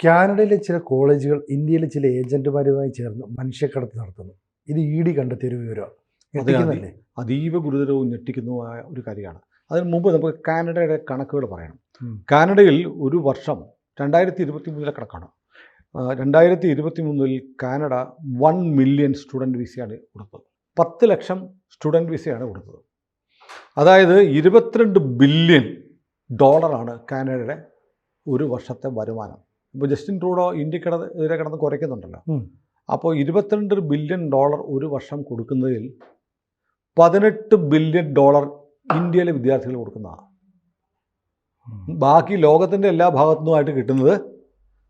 കാനഡയിലെ ചില കോളേജുകൾ ഇന്ത്യയിലെ ചില ഏജന്റുമാരുമായി ചേർന്ന് മനുഷ്യക്കടത്ത് നടത്തുന്നു. ഇത് ഇ.ഡി. കണ്ടെത്തിയ ഒരു വിവരമാണ്. ഞെട്ടിക്കുന്നല്ലേ? അതീവ ഗുരുതരവും ഞെട്ടിക്കുന്നതുമായ ഒരു കാര്യമാണ്. അതിന് മുമ്പ് നമുക്ക് കാനഡയുടെ കണക്കുകൾ പറയണം. കാനഡയിൽ ഒരു വർഷം 2023 കണക്കാണ്. 2023 കാനഡ 1 മില്യൺ സ്റ്റുഡൻറ്റ് വിസയാണ് കൊടുത്തത്. 10 ലക്ഷം സ്റ്റുഡൻറ്റ് വിസയാണ് കൊടുത്തത്. അതായത് $22 ബില്യൺ കാനഡയുടെ ഒരു വർഷത്തെ വരുമാനം. ഇപ്പോൾ ജസ്റ്റിൻ ട്രൂഡോ ഇന്ത്യക്കെതിരെ കിടന്ന് കുറയ്ക്കുന്നുണ്ടല്ലോ. അപ്പോൾ $22 ബില്യൺ ഒരു വർഷം കൊടുക്കുന്നതിൽ $18 ബില്യൺ ഇന്ത്യയിലെ വിദ്യാർത്ഥികൾ കൊടുക്കുന്നതാണ്. ബാക്കി ലോകത്തിൻ്റെ എല്ലാ ഭാഗത്തു നിന്നുമായിട്ട് കിട്ടുന്നത്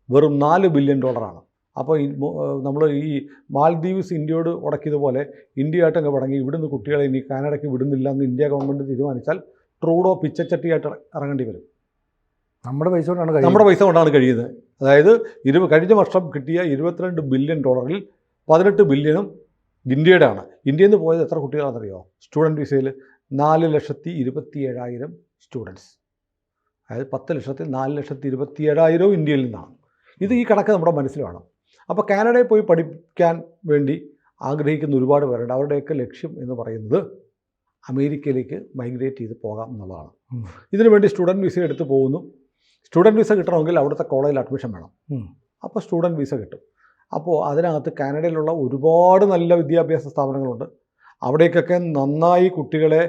വെറും $4 ബില്യൺ ആണ്. അപ്പോൾ നമ്മൾ ഈ മാൽദീവ്സ് ഇന്ത്യയോട് ഉടക്കിയതുപോലെ ഇന്ത്യയായിട്ട് അങ്ങ് തുടങ്ങി ഇവിടുന്ന് കുട്ടികളെ ഇനി കാനഡയ്ക്ക് വിടുന്നില്ല എന്ന് ഇന്ത്യ ഗവൺമെൻറ് തീരുമാനിച്ചാൽ ട്രൂഡോ പിച്ചച്ചട്ടിയായിട്ട് ഇറങ്ങേണ്ടി വരും. നമ്മുടെ പൈസ കൊണ്ടാണ് കഴിയുന്നത്. അതായത് കഴിഞ്ഞ വർഷം കിട്ടിയ $22 ബില്യൺ 18 ബില്യണും ഇന്ത്യയുടെ ആണ്. ഇന്ത്യയിൽ നിന്ന് പോയത് എത്ര കുട്ടികളാണെന്നറിയോ? സ്റ്റുഡൻറ്റ് വിസയിൽ 4,27,000 സ്റ്റുഡൻസ്. അതായത് 10 ലക്ഷത്തിൽ 4,27,000 ഇന്ത്യയിൽ നിന്നാണ്. ഈ കണക്ക് നമ്മുടെ മനസ്സിൽ വേണം. അപ്പോൾ കാനഡയിൽ പോയി പഠിക്കാൻ വേണ്ടി ആഗ്രഹിക്കുന്ന ഒരുപാട് പേരുണ്ട്. അവരുടെയൊക്കെ ലക്ഷ്യം എന്ന് പറയുന്നത് അമേരിക്കയിലേക്ക് മൈഗ്രേറ്റ് ചെയ്ത് പോകാം എന്നുള്ളതാണ്. ഇതിനു വേണ്ടി സ്റ്റുഡൻറ്റ് വിസ എടുത്ത് പോകുന്നു. സ്റ്റുഡൻറ്റ് വിസ കിട്ടണമെങ്കിൽ അവിടുത്തെ കോളേജിൽ അഡ്മിഷൻ വേണം. അപ്പോൾ സ്റ്റുഡൻറ്റ് വിസ കിട്ടും. അപ്പോൾ അതിനകത്ത് കാനഡയിലുള്ള ഒരുപാട് നല്ല വിദ്യാഭ്യാസ സ്ഥാപനങ്ങളുണ്ട്. അവിടേക്കൊക്കെ നന്നായി കുട്ടികളെ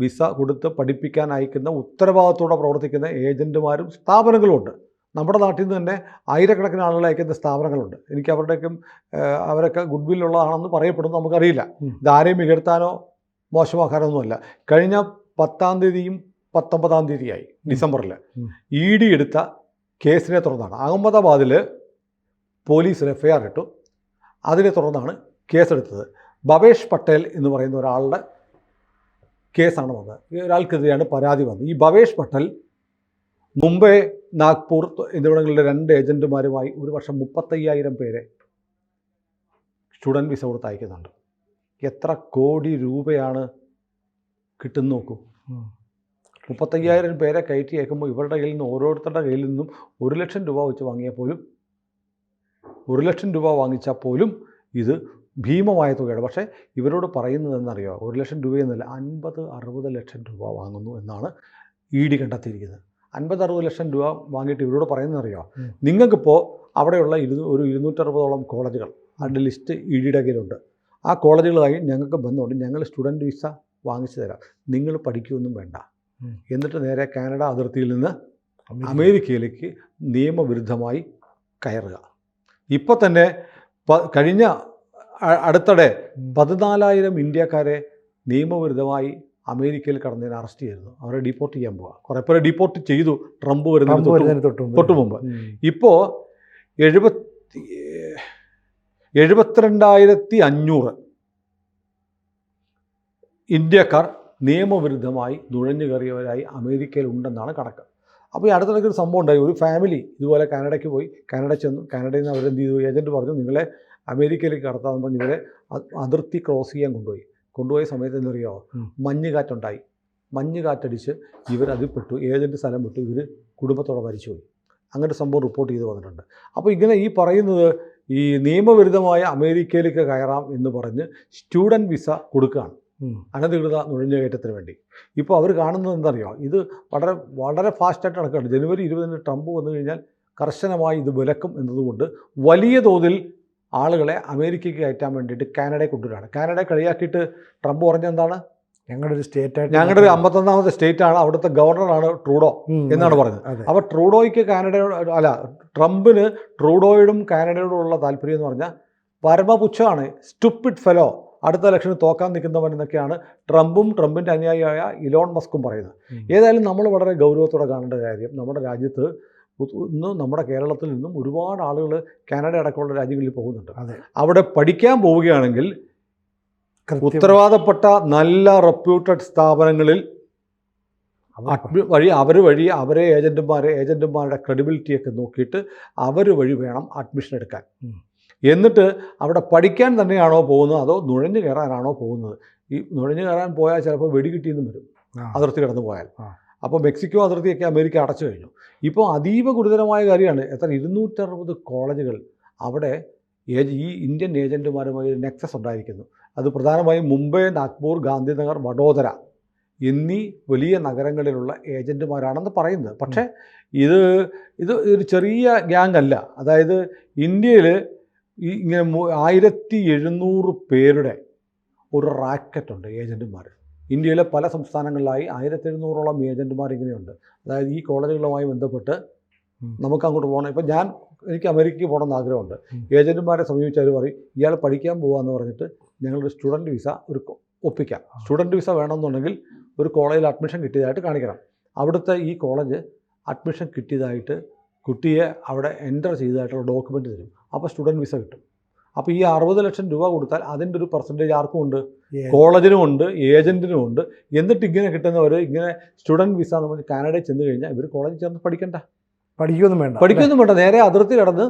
വിസ കൊടുത്ത് പഠിപ്പിക്കാൻ അയക്കുന്ന ഉത്തരവാദിത്തോടെ പ്രവർത്തിക്കുന്ന ഏജൻറ്റുമാരും സ്ഥാപനങ്ങളുമുണ്ട്. നമ്മുടെ നാട്ടിൽ നിന്ന് തന്നെ ആയിരക്കണക്കിന് ആളുകളെ അയക്കുന്ന സ്ഥാപനങ്ങളുണ്ട്. എനിക്ക് അവരൊക്കെ ഗുഡ് വില്ലുള്ളതാണെന്ന് പറയപ്പെടുന്നു, നമുക്കറിയില്ല. ഇതാരെയും മികഴ്ത്താനോ മോശമാക്കാനൊന്നുമല്ല. കഴിഞ്ഞ 10-ാം തീയതിയും 19-ാം തീയതിയായി ഡിസംബറിൽ ഇ.ഡി. എടുത്ത കേസിനെ തുടർന്നാണ് അഹമ്മദാബാദിൽ പോലീസ് FIR ഇട്ടു. അതിനെ തുടർന്നാണ് കേസെടുത്തത്. ഭവേഷ് പട്ടേൽ എന്ന് പറയുന്ന ഒരാളുടെ കേസാണ് വന്നത്. ഒരാൾക്കെതിരെയാണ് പരാതി വന്നത്. ഈ ഭവേഷ് പട്ടേൽ മുംബൈ, നാഗ്പൂർ എന്നിവിടങ്ങളിലെ 2 ഏജൻറ്റുമാരുമായി ഒരു വർഷം 35,000 പേരെ സ്റ്റുഡൻറ്റ് വിസ കൊടുത്ത് അയക്കുന്നുണ്ട്. എത്ര കോടി രൂപയാണ് കിട്ടുന്ന നോക്കൂ. 35,000 പേരെ കയറ്റി അയക്കുമ്പോൾ ഇവരുടെ കയ്യിൽ നിന്ന് ഓരോരുത്തരുടെ കയ്യിൽ നിന്നും 1 ലക്ഷം രൂപ വെച്ച് വാങ്ങിയാൽ പോലും ഇത് ഭീമമായ തുകയാണ്. പക്ഷേ ഇവരോട് പറയുന്നത് എന്നറിയോ? 1 ലക്ഷം രൂപയെന്നല്ല, 50-60 ലക്ഷം രൂപ വാങ്ങുന്നു എന്നാണ് ഇ.ഡി. കണ്ടെത്തിയിരിക്കുന്നത്. 50-60 ലക്ഷം രൂപ വാങ്ങിയിട്ട് ഇവരോട് പറയുന്നതറിയോ? നിങ്ങൾക്കിപ്പോൾ അവിടെയുള്ള ഒരു 260ഓളം കോളേജുകൾ അതിൻ്റെ ലിസ്റ്റ് ഇ.ഡിയുടെ കയ്യിലുണ്ട്. ആ കോളേജുകളായി ഞങ്ങൾക്ക് ബന്ധമുണ്ട്, ഞങ്ങൾ സ്റ്റുഡൻറ്റ് വിസ വാങ്ങിച്ചു തരാം, നിങ്ങൾ പഠിക്കുകയൊന്നും വേണ്ട. എന്നിട്ട് നേരെ കാനഡ അതിർത്തിയിൽ നിന്ന് അമേരിക്കയിലേക്ക് നിയമവിരുദ്ധമായി കയറുക. ഇപ്പോൾ തന്നെ അടുത്തിടെ 14,000 ഇന്ത്യക്കാരെ നിയമവിരുദ്ധമായി അമേരിക്കയിൽ കടന്നതിന് അറസ്റ്റ് ചെയ്തിരുന്നു. അവരെ ഡിപ്പോർട്ട് ചെയ്യാൻ പോവുക. കുറേ പേരെ ഡിപ്പോർട്ട് ചെയ്തു ട്രംപ് വരുന്നതിന് തൊട്ട് മുമ്പ്. ഇപ്പോൾ 72,500 ഇന്ത്യക്കാർ നിയമവിരുദ്ധമായി നുഴഞ്ഞു കയറിയവരായി അമേരിക്കയിൽ ഉണ്ടെന്നാണ് കണക്ക്. അപ്പോൾ ഈ അടുത്തിടയ്ക്ക് ഒരു സംഭവം ഉണ്ടായി. ഒരു ഫാമിലി ഇതുപോലെ കാനഡയ്ക്ക് പോയി, കാനഡയിൽ നിന്ന് അവരെന്ത് ചെയ്തു? ഏജൻറ്റ് പറഞ്ഞു നിങ്ങളെ അമേരിക്കയിലേക്ക് കടത്താമെന്ന് പറഞ്ഞ് ഇവരെ അതിർത്തി ക്രോസ് ചെയ്യാൻ കൊണ്ടുപോയ സമയത്ത് എന്തറിയോ? മഞ്ഞുകാറ്റുണ്ടായി. മഞ്ഞുകാറ്റടിച്ച് ഇവരതിൽ പെട്ടു. ഏജൻറ്റ് സ്ഥലം വിട്ടു. ഇവർ കുടുംബത്തോടെ മരിച്ചുപോയി. അങ്ങനെ സംഭവം റിപ്പോർട്ട് ചെയ്ത് വന്നിട്ടുണ്ട്. അപ്പോൾ ഇങ്ങനെ ഈ പറയുന്നത് ഈ നിയമവിരുദ്ധമായ അമേരിക്കയിലേക്ക് കയറാം എന്ന് പറഞ്ഞ് സ്റ്റുഡൻറ്റ് വിസ കൊടുക്കുകയാണ് അനധികൃത നുഴഞ്ഞുകയറ്റത്തിന് വേണ്ടി. ഇപ്പോൾ അവർ കാണുന്നത് എന്തറിയോ? ഇത് വളരെ വളരെ ഫാസ്റ്റായിട്ട് നടക്കുകയാണ്. ജനുവരി 20 ട്രംപ് വന്നു കഴിഞ്ഞാൽ കർശനമായി ഇത് വിലക്കും എന്നതുകൊണ്ട് വലിയ തോതിൽ ആളുകളെ അമേരിക്കയ്ക്ക് കയറ്റാൻ വേണ്ടിയിട്ട് കാനഡയെ കൊണ്ടുവരികയാണ്. കാനഡയെ കളിയാക്കിയിട്ട് ട്രംപ് പറഞ്ഞെന്താണ്? ഞങ്ങളുടെ ഒരു 51ാമത്തെ സ്റ്റേറ്റാണ്, അവിടുത്തെ ഗവർണറാണ് ട്രൂഡോ എന്നാണ് പറഞ്ഞത്. അപ്പോൾ ട്രൂഡോയ്ക്ക് ട്രംപിന് ട്രൂഡോയോടും കാനഡയോടുമുള്ള താല്പര്യം എന്ന് പറഞ്ഞാൽ പരമപുച്ഛമാണ്. സ്റ്റുപ്പിഡ് ഫെലോ, അടുത്ത ഇലക്ഷന് തോക്കാൻ നിൽക്കുന്നവൻ എന്നൊക്കെയാണ് ട്രംപിൻ്റെ അനുയായിയായ ഇലോൺ മസ്കും പറയുന്നത്. ഏതായാലും നമ്മൾ വളരെ ഗൗരവത്തോടെ കാണേണ്ട കാര്യം, നമ്മുടെ രാജ്യത്ത് ഇന്ന് നമ്മുടെ കേരളത്തിൽ നിന്നും ഒരുപാട് ആളുകൾ കാനഡ അടക്കമുള്ള രാജ്യങ്ങളിൽ പോകുന്നുണ്ട്. അവിടെ പഠിക്കാൻ പോവുകയാണെങ്കിൽ ഉത്തരവാദപ്പെട്ട നല്ല റെപ്യൂട്ടഡ് സ്ഥാപനങ്ങളിൽ അവരെ ഏജൻറ്റുമാരുടെ ക്രെഡിബിലിറ്റിയൊക്കെ നോക്കിയിട്ട് അവർ വഴി വേണം അഡ്മിഷൻ എടുക്കാൻ. എന്നിട്ട് അവിടെ പഠിക്കാൻ തന്നെയാണോ പോകുന്നത് അതോ നുഴഞ്ഞു കയറാനാണോ പോകുന്നത്? ഈ നുഴഞ്ഞു കയറാൻ പോയാൽ ചിലപ്പോൾ വെടി കിട്ടിയെന്നും വരും, അതിർത്തി കടന്നു പോയാൽ. അപ്പോൾ മെക്സിക്കോ അതിർത്തിയൊക്കെ അമേരിക്ക അടച്ചു കഴിഞ്ഞു. ഇപ്പോൾ അതീവ ഗുരുതരമായ കാര്യമാണ്. 260 കോളേജുകൾ അവിടെ ഈ ഇന്ത്യൻ ഏജൻറ്റുമാരുമായി ഒരു നെക്സസ് ഉണ്ടായിരിക്കുന്നു. അത് പ്രധാനമായും മുംബൈ, നാഗ്പൂർ, ഗാന്ധിനഗർ, വഡോദര എന്നീ വലിയ നഗരങ്ങളിലുള്ള ഏജൻറ്റുമാരാണെന്ന് പറയുന്നത്. പക്ഷേ ഇത് ഒരു ചെറിയ ഗ്യാങ് അല്ല. അതായത് ഇന്ത്യയിൽ ഇങ്ങനെ 1700 പേരുടെ ഒരു റാക്കറ്റുണ്ട് ഏജൻറ്റുമാർ. ഇന്ത്യയിലെ പല സംസ്ഥാനങ്ങളിലായി 1700ഓളം ഏജൻറ്റുമാർ ഇങ്ങനെയുണ്ട്. അതായത് ഈ കോളേജുകളുമായി ബന്ധപ്പെട്ട് നമുക്ക് അങ്ങോട്ട് പോകണം. ഇപ്പം എനിക്ക് അമേരിക്കയ്ക്ക് പോകണമെന്ന് ആഗ്രഹമുണ്ട്. ഏജൻറ്റുമാരെ സമീപിച്ചാൽ പറയും ഇയാൾ പഠിക്കാൻ പോകാമെന്ന് പറഞ്ഞിട്ട് ഞങ്ങളൊരു സ്റ്റുഡൻറ്റ് വിസ ഒപ്പിക്കാം. സ്റ്റുഡൻറ്റ് വിസ വേണമെന്നുണ്ടെങ്കിൽ ഒരു കോളേജിൽ അഡ്മിഷൻ കിട്ടിയതായിട്ട് കാണിക്കണം. അവിടുത്തെ ഈ കോളേജ് അഡ്മിഷൻ കിട്ടിയതായിട്ട് കുട്ടിയെ അവിടെ എൻ്റർ ചെയ്തതായിട്ടുള്ള ഡോക്യുമെൻ്റ് തരും. അപ്പോൾ സ്റ്റുഡൻറ്റ് വിസ കിട്ടും. അപ്പോൾ ഈ 60 ലക്ഷം രൂപ കൊടുത്താൽ അതിൻ്റെ ഒരു പെർസെൻറ്റേജ് ആർക്കും ഉണ്ട്, കോളേജിനും ഉണ്ട്, ഏജൻറ്റിനും ഉണ്ട്. എന്നിട്ട് ഇങ്ങനെ കിട്ടുന്നവർ ഇങ്ങനെ സ്റ്റുഡൻറ്റ് വിസ എന്ന് പറഞ്ഞ് കാനഡയിൽ ചെന്ന് കഴിഞ്ഞാൽ ഇവർ കോളേജിൽ ചേർന്ന് പഠിക്കൊന്നും വേണ്ട, നേരെ അതിർത്തി കടന്ന്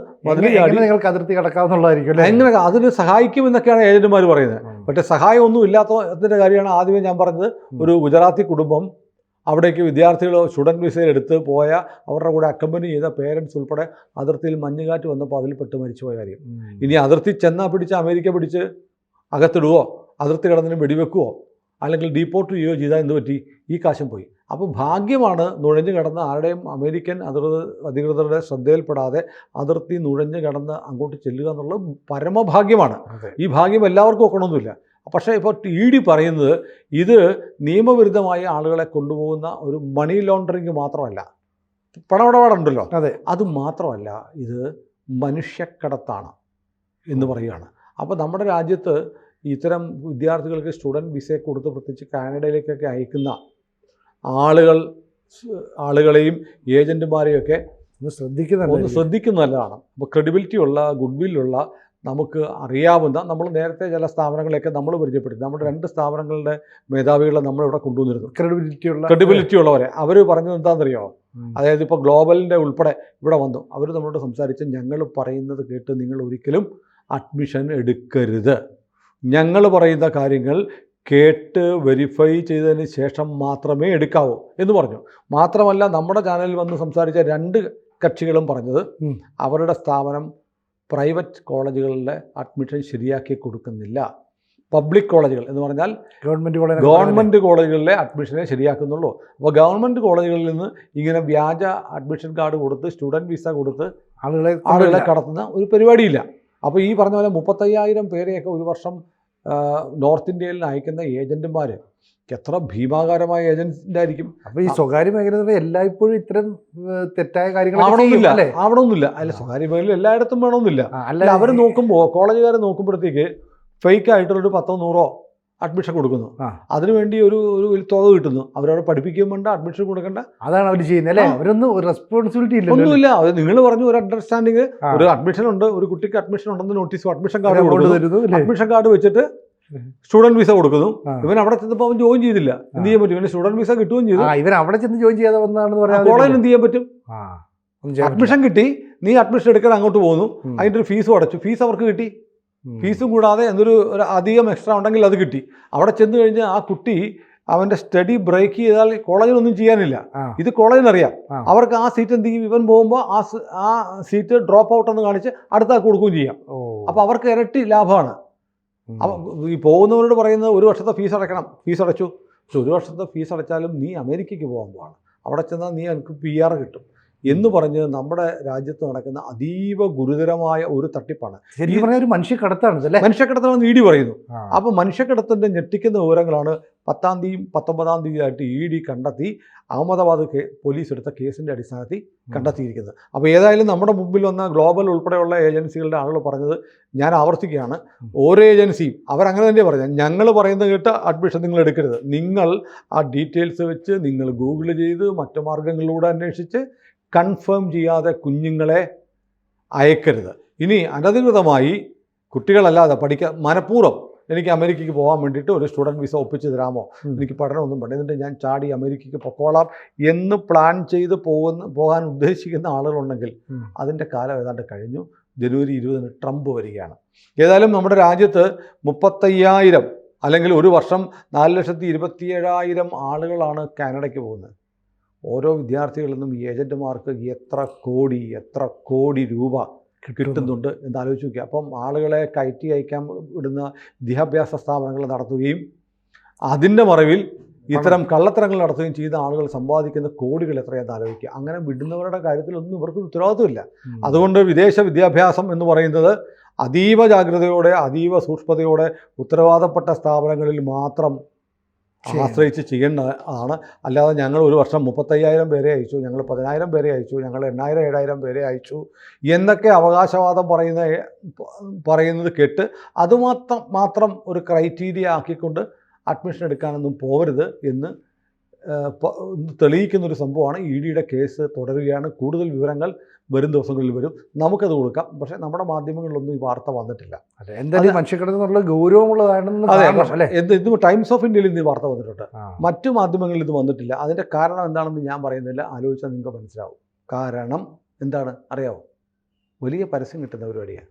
നിങ്ങൾക്ക് അതിർത്തി കടക്കാവുന്നതായിരിക്കും. എങ്ങനെ അതിന് സഹായിക്കുമെന്നൊക്കെയാണ് ഏജന്റുമാർ പറയുന്നത്. പക്ഷേ സഹായമൊന്നും ഇല്ലാത്തതിൻ്റെ കാര്യമാണ് ആദ്യമേ ഞാൻ പറഞ്ഞത്. ഒരു ഗുജറാത്തി കുടുംബം അവിടേക്ക് വിദ്യാർത്ഥികൾ സ്റ്റുഡൻറ്റ് വിസയിൽ എടുത്ത് പോയ അവരുടെ കൂടെ അക്കമ്പനി ചെയ്ത പേരൻസ് ഉൾപ്പെടെ അതിർത്തിയിൽ മഞ്ഞുകാറ്റ് വന്നപ്പോൾ അതിൽപ്പെട്ട് മരിച്ചുപോയ കാര്യം. ഇനി അതിർത്തി ചെന്നാൽ പിടിച്ച് അമേരിക്ക പിടിച്ച് അകത്തിടുവോ, അതിർത്തി കടന്നിന് വെടിവെക്കുവോ, അല്ലെങ്കിൽ ഡീപ്പോർട്ട് ചെയ്യുകയോ ചെയ്താൽ എന്ത് പറ്റി? ഈ കാശും പോയി. അപ്പോൾ ഭാഗ്യമാണ് നുഴഞ്ഞു കടന്ന് ആരുടെയും അമേരിക്കൻ അധികൃതരുടെ ശ്രദ്ധയിൽപ്പെടാതെ അതിർത്തി നുഴഞ്ഞു കടന്ന് അങ്ങോട്ട് ചെല്ലുക എന്നുള്ളത് പരമഭാഗ്യമാണ്. ഈ ഭാഗ്യം എല്ലാവർക്കും ഒക്കണമെന്നില്ല. പക്ഷേ ഇപ്പോൾ ED പറയുന്നത് ഇത് നിയമവിരുദ്ധമായി ആളുകളെ കൊണ്ടുപോകുന്ന ഒരു മണി ലോണ്ടറിങ് മാത്രമല്ല, പണമിടപാടുണ്ടല്ലോ, അത് മാത്രമല്ല, ഇത് മനുഷ്യക്കടത്താണ് എന്ന് പറയുകയാണ്. അപ്പോൾ നമ്മുടെ രാജ്യത്ത് ഇത്തരം വിദ്യാർത്ഥികൾക്ക് സ്റ്റുഡൻറ്റ് വിസയെ കൊടുത്ത് പ്രത്യേകിച്ച് കാനഡയിലേക്കൊക്കെ അയക്കുന്ന ആളുകളെയും ഏജൻറ്റുമാരെയൊക്കെ ഒന്ന് ശ്രദ്ധിക്കുന്നത് നല്ലതാണ്. അപ്പോൾ ക്രെഡിബിലിറ്റിയുള്ള, ഗുഡ്വില്ലുള്ള, നമുക്ക് അറിയാവുന്ന, നമ്മൾ നേരത്തെ ചില സ്ഥാപനങ്ങളെയൊക്കെ നമ്മൾ പരിചയപ്പെടുത്തി. നമ്മുടെ 2 സ്ഥാപനങ്ങളുടെ മേധാവികളെ നമ്മളിവിടെ കൊണ്ടുവന്നിരുന്നു, ക്രെഡിബിലിറ്റി ഉള്ളവരെ. അവർ പറഞ്ഞത് എന്താണെന്നറിയോ? അതായത് ഇപ്പോൾ ഗ്ലോബലിൻ്റെ ഉൾപ്പെടെ ഇവിടെ വന്നു. അവർ നമ്മളോട് സംസാരിച്ച് ഞങ്ങൾ പറയുന്നത് കേട്ട് നിങ്ങൾ ഒരിക്കലും അഡ്മിഷൻ എടുക്കരുത്. ഞങ്ങൾ പറയുന്ന കാര്യങ്ങൾ കേട്ട് വെരിഫൈ ചെയ്തതിന് ശേഷം മാത്രമേ എടുക്കാവൂ എന്ന് പറഞ്ഞു. മാത്രമല്ല നമ്മുടെ ചാനലിൽ വന്ന് സംസാരിച്ച 2 കക്ഷികളും പറഞ്ഞത് അവരുടെ സ്ഥാപനം പ്രൈവറ്റ് കോളേജുകളിലെ അഡ്മിഷൻ ശരിയാക്കി കൊടുക്കുന്നില്ല. പബ്ലിക് കോളേജുകൾ എന്ന് പറഞ്ഞാൽ ഗവൺമെൻറ് കോളേജുകളിലെ അഡ്മിഷനെ ശരിയാക്കുന്നുള്ളൂ. അപ്പോൾ ഗവൺമെൻറ് കോളേജുകളിൽ നിന്ന് ഇങ്ങനെ വ്യാജ അഡ്മിഷൻ കാർഡ് കൊടുത്ത് സ്റ്റുഡൻറ്റ് വിസ കൊടുത്ത് ആളുകളെ കടത്തുന്ന ഒരു പരിപാടിയില്ല. അപ്പോൾ ഈ പറഞ്ഞ പോലെ 35,000 പേരെയൊക്കെ ഒരു വർഷം നോർത്ത് ഇന്ത്യയിൽ അയക്കുന്ന ഏജൻറ്റുമാർ എത്ര ഭീമാകാരമായ ഏജൻസിൻ്റെ ആയിരിക്കും. അപ്പോൾ ഈ സ്വകാര്യ മേഖലയിൽ എല്ലായ്പ്പോഴും ഇത്തരം തെറ്റായ കാര്യങ്ങൾ ആവണമെന്നില്ല. അല്ല, സ്വകാര്യ മേഖലയിൽ എല്ലായിടത്തും വേണമെന്നില്ല. അല്ല, അവർ നോക്കുമ്പോൾ കോളേജുകാരെ നോക്കുമ്പോഴത്തേക്ക് ഫേക്കായിട്ടുള്ളൊരു 10-100 അഡ്മിഷൻ കൊടുക്കുന്നു. അതിനുവേണ്ടി ഒരു തുക കിട്ടുന്നു. അവരവിടെ പഠിപ്പിക്കുകയും വേണ്ട, അഡ്മിഷൻ കൊടുക്കണ്ട. അതാണ് അവർ ചെയ്യുന്നത് അല്ലേ? അവരൊന്നും റെസ്പോൺസിബിലിറ്റി ഇല്ല, ഒന്നുമില്ല. അത് നിങ്ങൾ പറഞ്ഞു ഒരു അണ്ടർസ്റ്റാൻഡിങ്, ഒരു അഡ്മിഷൻ ഉണ്ട്, ഒരു കുട്ടിക്ക് അഡ്മിഷൻ ഉണ്ടെന്ന് നോട്ടീസ്, അഡ്മിഷൻ കാർഡ് കൊടുക്കുന്നു. അഡ്മിഷൻ കാർഡ് വെച്ചിട്ട് സ്റ്റുഡൻറ്റ് വിസ കൊടുക്കുന്നു. ഇവൻ അവിടെ ചെന്നപ്പോൾ അവൻ ജോയിൻ ചെയ്തില്ല. എന്ത് ചെയ്യാൻ പറ്റും? ഇവന് സ്റ്റുഡൻറ്റ് വിസ കിട്ടുകയും ചെയ്തു. ഇവൻ അവിടെ ചെന്ന് ജോയിൻ ചെയ്യാതെ വന്നാണെന്ന് പറയാം. കോളേജിൽ എന്ത് ചെയ്യാൻ പറ്റും? അഡ്മിഷൻ കിട്ടി, നീ അഡ്മിഷൻ എടുക്കാൻ അങ്ങോട്ട് പോകുന്നു, അതിൻ്റെ ഒരു ഫീസും അടച്ചു. ഫീസ് അവർക്ക് കിട്ടി. ഫീസും കൂടാതെ എന്തൊരു അധികം എക്സ്ട്രാ ഉണ്ടെങ്കിൽ അത് കിട്ടി. അവിടെ ചെന്ന് കഴിഞ്ഞ് ആ കുട്ടി അവൻ്റെ സ്റ്റഡി ബ്രേക്ക് ചെയ്താൽ കോളേജിനൊന്നും ചെയ്യാനില്ല. ഇത് കോളേജിനറിയാം. അവർക്ക് ആ സീറ്റ് എന്ത് ചെയ്യും? ഇവൻ പോകുമ്പോൾ ആ സീറ്റ് ഡ്രോപ്പ് ഔട്ട് എന്ന് കാണിച്ച് അടുത്ത കൊടുക്കുകയും ചെയ്യാം. അപ്പോൾ അവർക്ക് ഇരട്ടി ലാഭമാണ്. അപ്പം ഈ പോകുന്നവരോട് പറയുന്നത് 1 വർഷത്തെ ഫീസ് അടയ്ക്കണം. ഫീസ് അടച്ചു. പക്ഷെ 1 വർഷത്തെ ഫീസ് അടച്ചാലും നീ അമേരിക്കയ്ക്ക് പോകാൻ പോവാണ്. അവിടെ ചെന്നാൽ നീ എനിക്ക് PR കിട്ടും എന്ന് പറഞ്ഞ് നമ്മുടെ രാജ്യത്ത് നടക്കുന്ന അതീവ ഗുരുതരമായ ഒരു തട്ടിപ്പാണ്. ശരിക്കും പറഞ്ഞാൽ ഒരു മനുഷ്യക്കടത്താണ് അല്ലേ? മനുഷ്യക്കടത്താണെന്ന് ED പറയുന്നു. അപ്പോൾ മനുഷ്യക്കടത്തിൻ്റെ ഞെട്ടിക്കുന്ന വിവരങ്ങളാണ് 10-ാം തീയതിയും 19-ാം തീയതിയായിട്ട് ED കണ്ടെത്തി അഹമ്മദാബാദ് പോലീസ് എടുത്ത കേസിൻ്റെ അടിസ്ഥാനത്തിൽ കണ്ടെത്തിയിരിക്കുന്നത്. അപ്പോൾ ഏതായാലും നമ്മുടെ മുമ്പിൽ വന്ന ഗ്ലോബൽ ഉൾപ്പെടെയുള്ള ഏജൻസികളുടെ ആളുകൾ പറഞ്ഞത് ഞാൻ ആവർത്തിക്കുകയാണ്. ഓരോ ഏജൻസിയും അവരങ്ങനെ തന്നെ പറഞ്ഞത്, ഞങ്ങൾ പറയുന്നത് കേട്ട് അഡ്മിഷൻ നിങ്ങൾ എടുക്കരുത്. നിങ്ങൾ ആ ഡീറ്റെയിൽസ് വെച്ച് നിങ്ങൾ ഗൂഗിൾ ചെയ്ത് മറ്റു മാർഗങ്ങളിലൂടെ അന്വേഷിച്ച് കൺഫേം ചെയ്യാതെ കുഞ്ഞുങ്ങളെ അയക്കരുത്. ഇനി അനധികൃതമായി കുട്ടികളല്ലാതെ മനഃപൂർവ്വം എനിക്ക് അമേരിക്കയ്ക്ക് പോകാൻ വേണ്ടിയിട്ട് ഒരു സ്റ്റുഡൻറ്റ് വിസ ഒപ്പിച്ച് തരാമോ, എനിക്ക് പഠനമൊന്നും വേണ്ട, എന്നിട്ട് ഞാൻ ചാടി അമേരിക്കയ്ക്ക് പൊക്കോളാം എന്ന് പ്ലാൻ ചെയ്ത് പോകാൻ ഉദ്ദേശിക്കുന്ന ആളുകളുണ്ടെങ്കിൽ അതിൻ്റെ കാലം ഏതാണ്ട് കഴിഞ്ഞു. ജനുവരി 20 ട്രംപ് വരികയാണ്. ഏതായാലും നമ്മുടെ രാജ്യത്ത് 35,000 അല്ലെങ്കിൽ ഒരു വർഷം 4,27,000 ആളുകളാണ് കാനഡയ്ക്ക് പോകുന്നത്. ഓരോ വിദ്യാർത്ഥികളിൽ നിന്നും ഈ ഏജൻറ്റുമാർക്ക് എത്ര കോടി രൂപ കിട്ടുന്നുണ്ട് എന്ന് ആലോചിച്ച് നോക്കുക. അപ്പം ആളുകളെ കയറ്റി അയക്കാൻ വിടുന്ന വിദ്യാഭ്യാസ സ്ഥാപനങ്ങൾ നടത്തുകയും അതിൻ്റെ മറവിൽ ഇത്തരം കള്ളത്തരങ്ങൾ നടത്തുകയും ചെയ്ത ആളുകൾ സമ്പാദിക്കുന്ന കോടികൾ എത്രയാണെന്ന് ആലോചിക്കുക. അങ്ങനെ വിടുന്നവരുടെ കാര്യത്തിലൊന്നും ഇവർക്ക് ഉത്തരവാദിത്വമില്ല. അതുകൊണ്ട് വിദേശ വിദ്യാഭ്യാസം എന്ന് പറയുന്നത് അതീവ ജാഗ്രതയോടെ, അതീവ സൂക്ഷ്മതയോടെ ഉത്തരവാദപ്പെട്ട സ്ഥാപനങ്ങളിൽ മാത്രം ആശ്രയിച്ച് ചെയ്യേണ്ടതാണ്. അല്ലാതെ ഞങ്ങൾ ഒരു വർഷം 35,000 പേരെ അയച്ചു, ഞങ്ങൾ 10,000 പേരെ അയച്ചു, ഞങ്ങൾ 8,000 7,000 പേരെ അയച്ചു എന്നൊക്കെ അവകാശവാദം പറയുന്നത് കേട്ട് അതുമാത്രം ഒരു ക്രൈറ്റീരിയ ആക്കിക്കൊണ്ട് അഡ്മിഷൻ എടുക്കാനൊന്നും പോകരുത് എന്ന് തെളിയിക്കുന്നൊരു സംഭവമാണ്. EDയുടെ കേസ് തുടരുകയാണ്. കൂടുതൽ വിവരങ്ങൾ വരും ദിവസങ്ങളിൽ വരും. നമുക്കത് കൊടുക്കാം. പക്ഷേ നമ്മുടെ മാധ്യമങ്ങളിലൊന്നും ഈ വാർത്ത വന്നിട്ടില്ല. അതെ, എന്തായാലും മനുഷ്യക്കടത്ത് എന്നുള്ള ഗൗരവമുള്ളതാണെന്ന്. അതെ, ഇത് ടൈംസ് ഓഫ് ഇന്ത്യയിൽ ഇന്ന് ഈ വാർത്ത വന്നിട്ടുണ്ട്. മറ്റു മാധ്യമങ്ങളിൽ ഇത് വന്നിട്ടില്ല. അതിൻ്റെ കാരണം എന്താണെന്ന് ഞാൻ പറയുന്നില്ല, ആലോചിച്ചാൽ നിങ്ങൾക്ക് മനസ്സിലാവും. കാരണം എന്താണ് അറിയാമോ? വലിയ പരസ്യം കിട്ടുന്ന പരിപാടിയാണ്.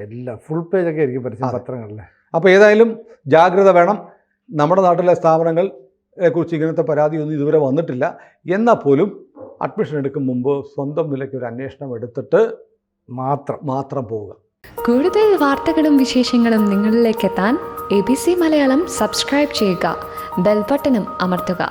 എല്ലാം ഫുൾ പേജൊക്കെ ആയിരിക്കും പരസ്യം പത്രങ്ങളിൽ. അപ്പോൾ ഏതായാലും ജാഗ്രത വേണം. നമ്മുടെ നാട്ടിലെ സ്ഥാപനങ്ങളെക്കുറിച്ച് ഇങ്ങനത്തെ പരാതിയൊന്നും ഇതുവരെ വന്നിട്ടില്ല. എന്നാൽ പോലും അഡ്മിഷൻ എടുക്കും മുമ്പ് സ്വന്തം നിലയ്ക്ക് ഒരു അന്വേഷണം എടുത്തിട്ട് മാത്രം പോവുക. കൂടുതൽ വാർത്തകളും വിശേഷങ്ങളും നിങ്ങളിലേക്ക് എത്താൻ ABC മലയാളം സബ്സ്ക്രൈബ് ചെയ്യുക, ബെൽ ബട്ടണും അമർത്തുക.